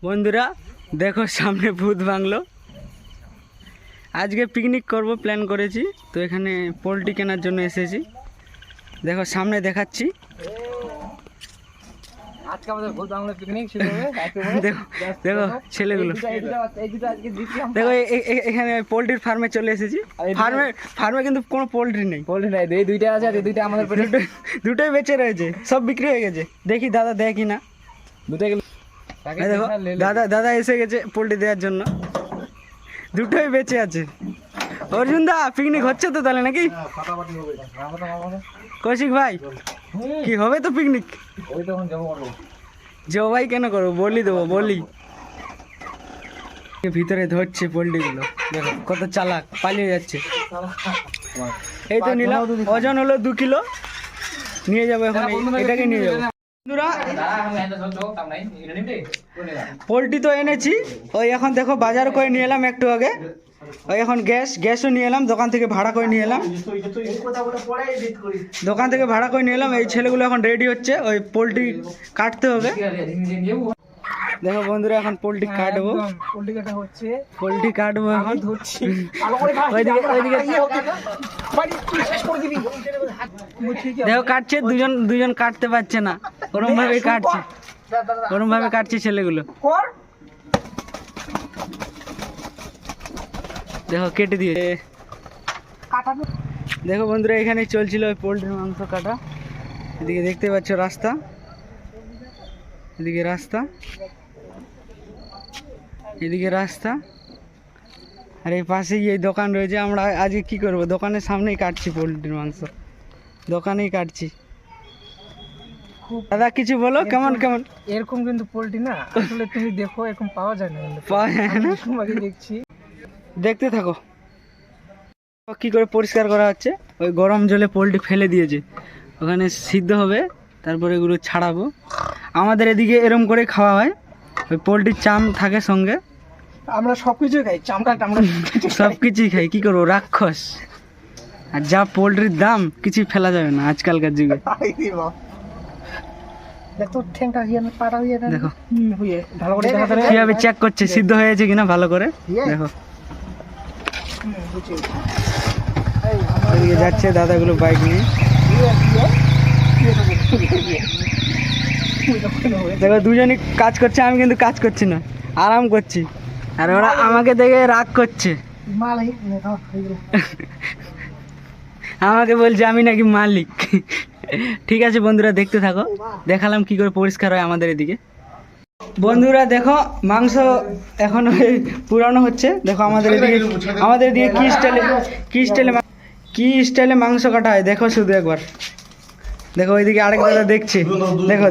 বন্ধুরা দেখো সামনে ভূত বাংলো। আজকে পিকনিক করব প্ল্যান করেছি, তো এখানে পোলট্রি কেনার জন্য এসেছি। দেখো সামনে দেখাচ্ছি। আজকে আমাদের ভূত বাংলা পিকনিক শুরু হবে। দেখো দেখো ছেলেগুলো, দেখো এখানে পোলট্রির ফার্মে চলে এসেছি। ফার্মে কিন্তু কোনো পোলট্রি নেই, এই দুইটা আছে, এই দুইটা আমাদের দুটোই বেঁচে রয়েছে, সব বিক্রি হয়ে গেছে। দেখি দাদা দেয় কিনা। দুটাই দেখো দাদা এসে গেছে পোলট্রি দেওয়ার জন্য, দুটোই বেঁচে আছে। অর্জুন দা পিকনিক হচ্ছে তো তাহলে নাকি? কৌশিক ভাই কি হবে তো পিকনিক? জবাই কেন করবো, বলি দেবো বলি। ভিতরে ধরছে পোলট্রিগুলো, দেখো কত চালাক, পালিয়ে যাচ্ছে। এই তো নিলাম, ওজন হলো 2 কিলো। নিয়ে যাবো এখন, এটাকে নিয়ে যাবো। পোলট্রি তো এনেছি, ওই এখন দেখো বাজার করে নিয়ে এলাম একটু আগে। ওই এখন গ্যাসও নিয়ে এলাম, দোকান থেকে ভাড়া করে নিয়ে এলাম। এই ছেলেগুলো এখন রেডি হচ্ছে, ওই পোলট্রি কাটতে হবে। দেখো বন্ধুরা এখন পোলট্রি কাটবো, পোলট্রি কাটবো এখন। দেখো কাটছে, দুজন কাটতে পারছে না, ওরম ভাবে কাটছে ছেলেগুলো। দেখো কেটে দিয়ে, দেখো বন্ধুরা এখানে চলছিল ওই পোলট্রির মাংস কাটা। এদিকে দেখতে পাচ্ছ রাস্তা, এদিকে রাস্তা, আর এই পাশেই এই দোকান রয়েছে। আমরা আজকে কি করব, দোকানের সামনেই কাটছি পোলট্রির মাংস, দোকানেই কাটছি। দাদা কিছু বলো, কেমন এরকম কিন্তু পোলট্রি না আসলে তুমি দেখো এরকম পাওয়া যায় না, দেখছি। দেখতে থাকো কি করে পরিষ্কার করা হচ্ছে। ওই গরম জলে পোলট্রি ফেলে দিয়েছে, ওখানে সিদ্ধ হবে, তারপরে এগুলো ছাড়াবো। আমাদের এদিকে এরম করে খাওয়া হয়, ওই পোলট্রির চাম থাকে সঙ্গে। আমরা সবকিছু খাই, চামড়া সবকিছুই খাই, কি করবো, রাক্ষস। আর যা পোলট্রির দাম, কিছুই ফেলা যাবে না আজকালকার যুগে। দেখো কিভাবে চেক করছে সিদ্ধ হয়েছে কিনা ভালো করে। দেখো এদিকে যাচ্ছে দাদাগুলো বাইক নিয়ে। দেখো দুজনই কাজ করছে, আমি কিন্তু কাজ করছি না, আরাম করছি। আর ওরা আমাকে দেখে রাগ করছে, আমাকে বলছে আমি নাকি মালিক। ঠিক আছে বন্ধুরা দেখতে থাকো, দেখালাম কি করে পরিষ্কার হয় আমাদের এদিকে। বন্ধুরা দেখো মাংস এখন পুরানো হচ্ছে। দেখো আমাদের এদিকে কি স্টাইলে মাংস কাটা হয়, দেখো শুধু একবার। দেখো ওইদিকে আরেক দাদা দেখছে, দেখো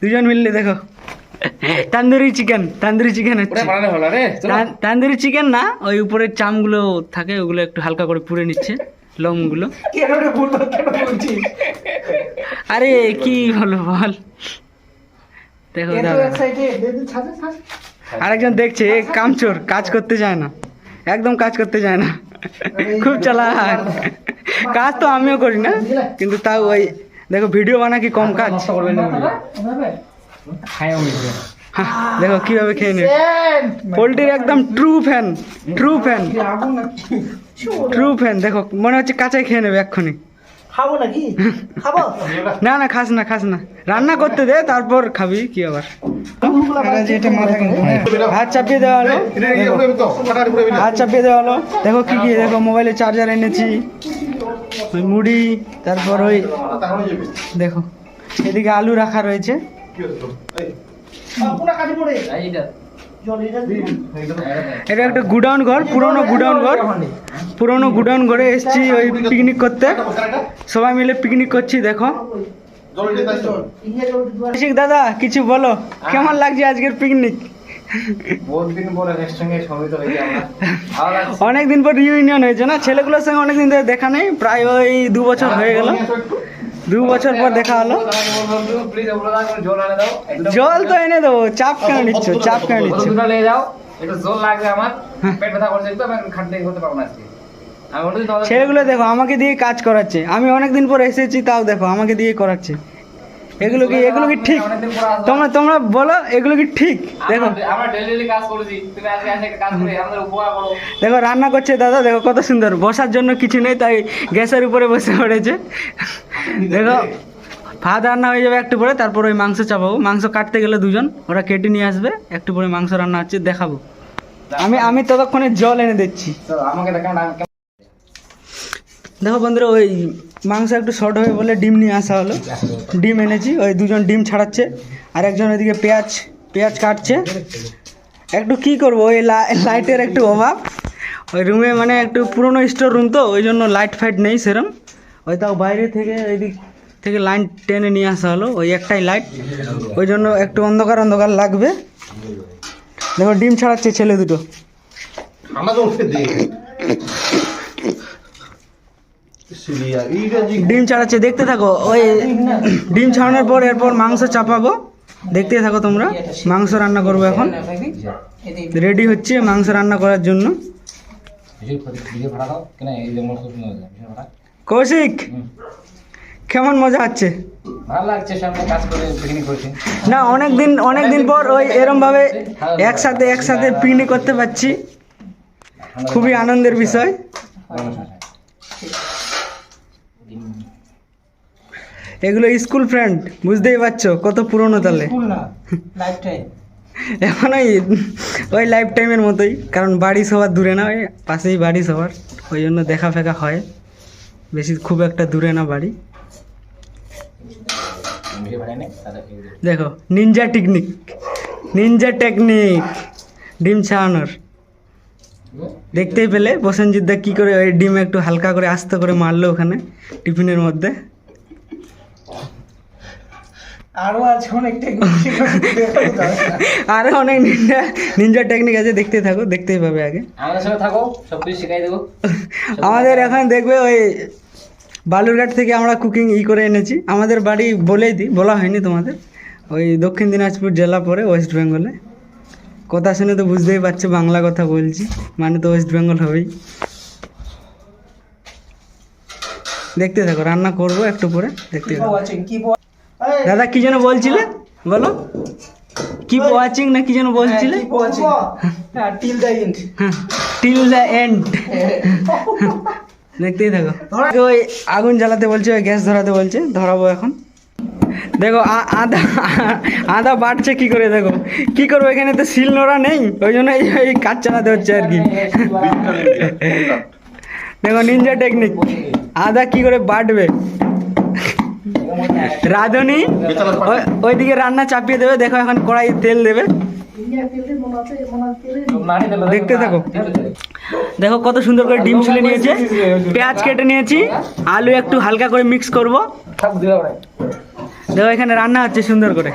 দুজন মিললে দেখো তান্দুরি চিকেন হচ্ছে। তান্দুরি চিকেন না, ওই উপরের চামগুলো থাকে, ওগুলো একটু হালকা করে পুড়ে নিচ্ছে, লোমগুলো। আরে কি হলো বল। দেখো আরেকজন দেখছে, কামচোর, কাজ করতে চায় না, একদম কাজ করতে চায় না, খুব চালাক। কাজ তো আমিও করি না, কিন্তু তাও ওই দেখো ভিডিও বানা কি কম কাজ। দেখো কিভাবে খেয়ে নেবে পোলট্রির, একদম ট্রু ফ্যান। দেখো মনে হচ্ছে কাঁচাই খেয়ে নেবে এক্ষুনি। না খাস না, রান্না করতে দে তারপর খাবি, কি আবার। হাত চাপিয়ে দেওয়া হলো, দেখো কি দেখো মোবাইলে চার্জার এনেছি, ওই মুড়ি, তারপর ওই দেখো এদিকে আলু রাখা রয়েছে। এটা একটা গুডাউন ঘর, পুরোনো গুডাউন ঘরে এসছি ওই পিকনিক করতে, সবাই মিলে পিকনিক করছি। দেখো দাদা কিছু বলো, কেমন লাগছে আজকের পিকনিক? অনেকদিন পর রিউনিয়ন হয়েছে না, ছেলেগুলোর সঙ্গে অনেকদিন ধরে দেখা নেই, প্রায় ওই 2 বছর হয়ে গেল। 2 বছর পর দেখা হলো। জল তো এনে দেবো, চাপ কেন নিচ্ছ? ছেলেগুলো দেখো আমাকে দিয়ে কাজ করাচ্ছে, আমি অনেকদিন পর এসেছি, তাও দেখো আমাকে দিয়ে করাচ্ছে। এগুলো কি ঠিক? তোমরা বলো এগুলো কি ঠিক? দেখো আমরা ডেইলি কাজ করেছি, তুমি আজকে এসে কাজ করে আমাদের উপকার করো। দেখো রান্না করছে দাদা, দেখো কত সুন্দর, বসার জন্য কিছু নেই তাই গ্যাসের উপরে বসে পড়েছে। দেখো ভাত রান্না হয়ে যাবে একটু পরে, তারপর ওই মাংস চাপাবো। মাংস কাটতে গেলে দুজন, ওরা কেটে নিয়ে আসবে, একটু পরে মাংস রান্না হচ্ছে দেখাবো। আমি ততক্ষণে জল এনে দিচ্ছি। আমাকে দেখেন দেখো বন্ধুরা, ওই মাংস একটু শর্ট হবে বলে ডিম নিয়ে আসা হলো, ডিম এনেছি। ওই দুজন ডিম ছাড়াচ্ছে, আর একজন ওইদিকে পেঁয়াজ কাটছে। একটু কি করবো, ওই লাইটের একটু অভাব ওই রুমে, মানে একটু পুরনো স্টোর রুম তো, ওই জন্য লাইট ফাইট নেই সেরম। ওই তাও বাইরে থেকে ওই দিক থেকে লাইন টেনে নিয়ে আসা হলো, ওই একটাই লাইট, ওই জন্য একটু অন্ধকার লাগবে। দেখো ডিম ছাড়াচ্ছে ছেলে দুটো। ডিম ছাড়াচ্ছে, দেখতে থাকো। ওই ডিম ছাড়ানোর পর এরপর মাংস চাপাবো, দেখতে থাকো তোমরা। মাংস রান্না করবো এখন, রেডি হচ্ছে মাংস রান্না করার জন্য। কৌশিক কেমন মজা হচ্ছে? ভালো লাগছে, সামনে কাজ করে পিকনিক করছি না, অনেকদিন পর ওই এরম ভাবে একসাথে পিকনিক করতে পারছি, খুবই আনন্দের বিষয়। এগুলো স্কুল ফ্রেন্ড, বুঝতেই পারছো কত পুরনো তাহলে। এখন ওই লাইফ টাইমের মতোই, কারণ বাড়ি সবার দূরে না, ওই পাশেই বাড়ি সবার, ওই জন্য দেখা ফেকা হয়, বেশি খুব একটা দূরে না বাড়ি। দেখো নিনজা টেকনিক ডিম ছাড়ানোর, দেখতেই পেলে প্রসেনজিৎ দা কি করে ওই ডিম একটু হালকা করে আস্তে করে মারলো ওখানে টিফিনের মধ্যে। আরো আছে অনেক নিনজা টেকনিক আছে, দেখতে থাকো, দেখতেই পাবে। আগে আমাদের সঙ্গে থাকো, সব কিছু শিখাই দেবো। আমাদের এখন দেখবে ওই বালুরঘাট থেকে আমরা কুকিং করে এনেছি। আমাদের বাড়ি বলেই দিই, বলা হয়নি তোমাদের, ওই দক্ষিণ দিনাজপুর জেলা পড়ে, ওয়েস্ট বেঙ্গলে। কথা শুনে তো বুঝতেই পারছো বাংলা কথা বলছি, মানে তো ওয়েস্ট বেঙ্গল হবেই। দেখতে থাকো, রান্না করবো একটু পরে, দেখতে থাকো। দাদা কি যেন বলছিলে, বলো। কি ওয়াচিং না কি যেন বলছিলে? Till the end. দেখতেই থাকো। ওই আগুন জ্বালাতে বলছে, ওই গ্যাস ধরাতে বলছে, ধরাবো এখন। দেখো আদা বাটছে কি করে, দেখো কি করবো, এখানে তো শিল নোড়া নেই, ওই জন্য এই কাজ চালাতে হচ্ছে আর কি। দেখো নিনজা টেকনিক, আদা কি করে বাটবে। রাঁধুনি ওইদিকে রান্না চাপিয়ে দেবে, দেখো এখন কড়াই তেল দেবে, দেখতে থাকো। দেখো কত সুন্দর করে ডিম ছুলে নিয়েছে, পেঁয়াজ কেটে নিয়েছি, আলু একটু হালকা করে মিক্স করব। দেখো এখানে রান্না হচ্ছে সুন্দর করে,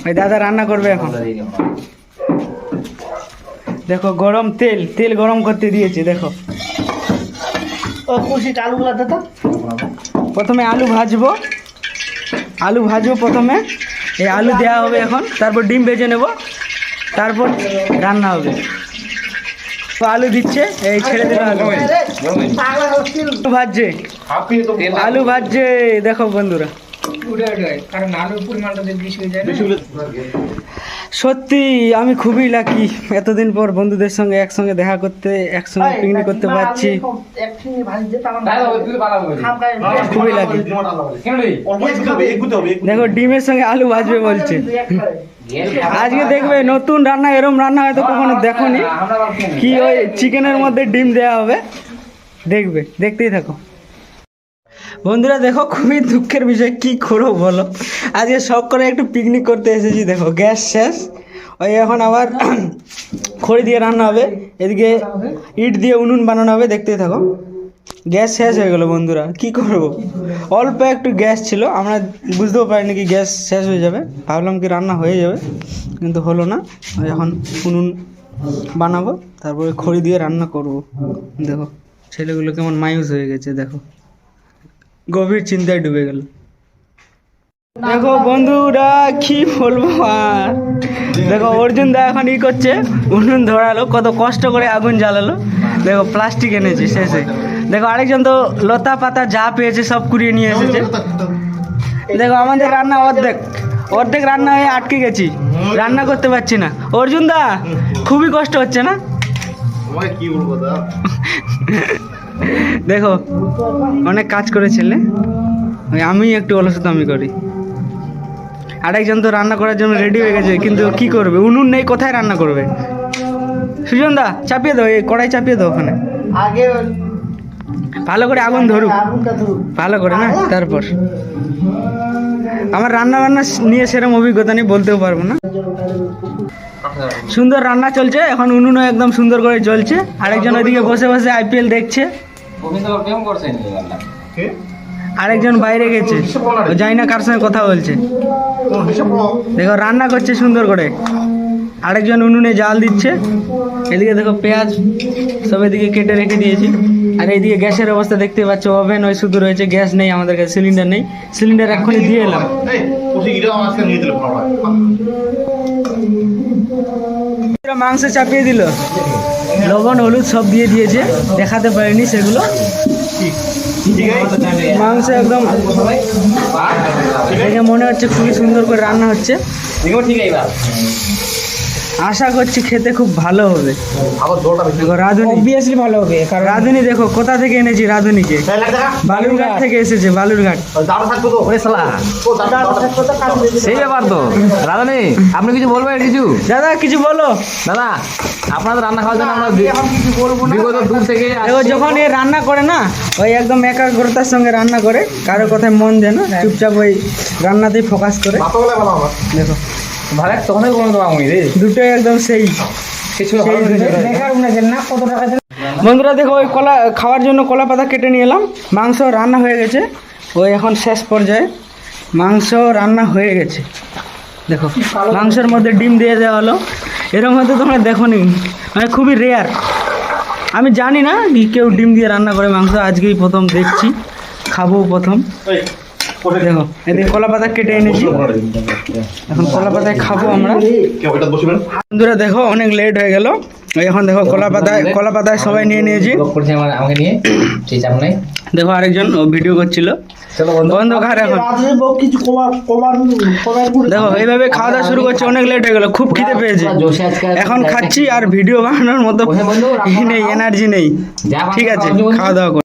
ওই দাদা রান্না করবে এখন। দেখো গরম তেল গরম করতে দিয়েছে। দেখো প্রথমে আলু ভাজবো প্রথমে, এই আলু দেওয়া হবে এখন, তারপর ডিম ভেজে নেব, তারপর রান্না হবে। তো আলু দিচ্ছে, এই ছেড়ে দিলাম। আলু ভাজছে দেখো বন্ধুরা। সত্যি আমি খুবই লাকি, এতদিন পর বন্ধুদের সঙ্গে একসঙ্গে দেখা করতে, একসঙ্গে পিকনিক করতে পারছি, খুবই লাকি। দেখো ডিমের সঙ্গে আলু ভাজবে বলছে। আজকে দেখবে নতুন রান্না, এরম রান্না হয়তো কখনো দেখোনি, কি ওই চিকেনের মধ্যে ডিম দেওয়া হবে, দেখবে, দেখতেই থাকো বন্ধুরা। দেখো খুবই দুঃখের বিষয়, কি করবো বলো, আজকে শখ করে একটু পিকনিক করতে এসেছি, দেখো গ্যাস শেষ, ওই এখন আবার খড়ি দিয়ে রান্না হবে, এদিকে ইট দিয়ে উনুন বানানো হবে, দেখতেই থাকো। গ্যাস শেষ হয়ে গেলো বন্ধুরা, কি করব, অল্প একটু গ্যাস ছিল, আমরা বুঝতেও পারিনি কি গ্যাস শেষ হয়ে যাবে, ভাবলাম কি রান্না হয়ে যাবে, কিন্তু হলো না। এখন উনুন বানাবো, তারপরে খড়ি দিয়ে রান্না করব। দেখো ছেলেগুলো কেমন মায়ুস হয়ে গেছে, দেখো গভীর চিন্তায় ডুবে গেল। দেখো বন্ধুরা কি বলবো আর, দেখো অর্জুন দা এখন করছে, উনুন ধরালো, কত কষ্ট করে আগুন জ্বালালো। দেখো প্লাস্টিক এনেছে শেষে, দেখো আরেকজন তো লতা পাতা যা পেয়েছে সব কুড়িয়ে নিয়ে এসেছে। দেখো আমাদের রান্না অর্ধেক রান্না হয়ে আটকে গেছি, রান্না করতে পারছি না। অর্জুন দা খুবই কষ্ট হচ্ছে না? কি বলবো দা? দেখো অনেক কাজ করে ছেলে, ওই আমি একটু অলসতামি করি। আরেকজন তো রান্না করার জন্য রেডি হয়ে গেছে, কিন্তু কি করবে, উনুন নেই, কোথায় রান্না করবে? সুজন দা চাপিয়ে দাও, এই কড়াই চাপিয়ে দাও ওখানে, আগে ভালো করে আগুন ধরুক, আগুনটা ধরুক। ভালো করে না। তারপর আমার রান্না বান্না নিয়ে সেরকম অভিজ্ঞতা নেই, বলতেও পারবো না। সুন্দর রান্না চলছে এখন, উনুনও একদম সুন্দর করে জ্বলছে। আরেকজন ওইদিকে বসে বসে আইপিএল দেখছে, গোবিন্দ প্রেম করছেন কে? আরেকজন বাইরে গেছে, ও জানি না কার সঙ্গে কথা বলছে। তোমার হিসাব বলো। দেখো রান্না করছে সুন্দর করে, আরেকজন উনুনে জাল দিচ্ছে। এদিকে দেখো পেঁয়াজ সব এদিকে কেটে রেখে দিয়েছি। আর এইদিকে গ্যাসের অবস্থা দেখতে পাচ্ছ, ওভেন ওই শুধু রয়েছে, গ্যাস নেই আমাদের কাছে, সিলিন্ডার নেই। সিলিন্ডার এক্ষুনি দিয়ে এলাম। এই, ওসি গিরা আজকে নিয়ে দিলে ভালো হয়। মাংস চাপিয়ে দিল, লবণ হলুদ সব দিয়ে দিয়েছে, দেখাতে পারিনি সেগুলো। ঠিক আছে? মাংস একদম দেখে মনে হচ্ছে খুবই সুন্দর করে রান্না হচ্ছে। দেখো ঠিক আছে এবার আশা করছি খেতে খুব ভালো হবে। আবার জলটা বেশি। দেখো রাঁধুনি, অবভিয়াসলি ভালো হবে, কারণ রাঁধুনি দেখো কোথা থেকে এনেছি রাঁধুনিকে, তাই লাগে দেখা? বালুরঘাট থেকে এসেছে, বালুরঘাট। ওই দাঁড়া থাকবো তো। ওরে শালা ও দাঁড়া থাকবো। সেই ব্যাপার তো রাধানি, আপনি কিছু বলবেন কিছু? দাদা কিছু বলো। দাদা আপনাদের রান্না খাওয়ার জন্য আমরা বিগত দূর থেকে দেখো যখন এ রান্না করে না, ওই একদম একাগ্রতার সঙ্গে রান্না করে, কারো কথায় মন দেয় না, চুপচাপ ওই রান্নাতেই ফোকাস করে। ভাত বলে ভালো আমার। দেখো ভালো তখন কোনো তোমার রে দুটোই একদম সেই কিছু দেখার উনাদের না কত টাকা যেন বন্ধুরা দেখো ওই কলা খাওয়ার জন্য কলা পাতা কেটে নিয়ে এলাম। মাংস রান্না হয়ে গেছে, ওই এখন শেষ পর্যায়ে মাংস রান্না হয়ে গেছে। দেখো মাংসের মধ্যে ডিম দিয়ে দেওয়া হলো, এরকম হয়তো তোমরা দেখো নি, মানে খুবই রেয়ার। আমি জানি না কি কেউ ডিম দিয়ে রান্না করে মাংস, আজকেই প্রথম দেখছি, খাবো প্রথম। এই, ওটা দেখো এদিকে কলা পাতা কেটে এনেছি, এখন কলা পাতায় খাবো আমরা। কে ওটা বসবেন? বন্ধুরা দেখো অনেক লেট হয়ে গেল, ওই এখন দেখো কলা পাতায় সবাই নিয়ে নিয়েছি। করছে আমাকে নিয়ে, সেই চাপ নাই। দেখো আরেকজন ও ভিডিও করছিল, চলো বন্ধ খার এখন। কিছু কমার দেখো এইভাবে খাওয়া দাওয়া শুরু করছে, অনেক লেট হয়ে গেল, খুব খিদে পেয়েছে। জোশে আজকে এখন খাচ্ছি, আর ভিডিও বানানোর মতো ই নেই, এনার্জি নেই। ঠিক আছে খাওয়া দাওয়া কর।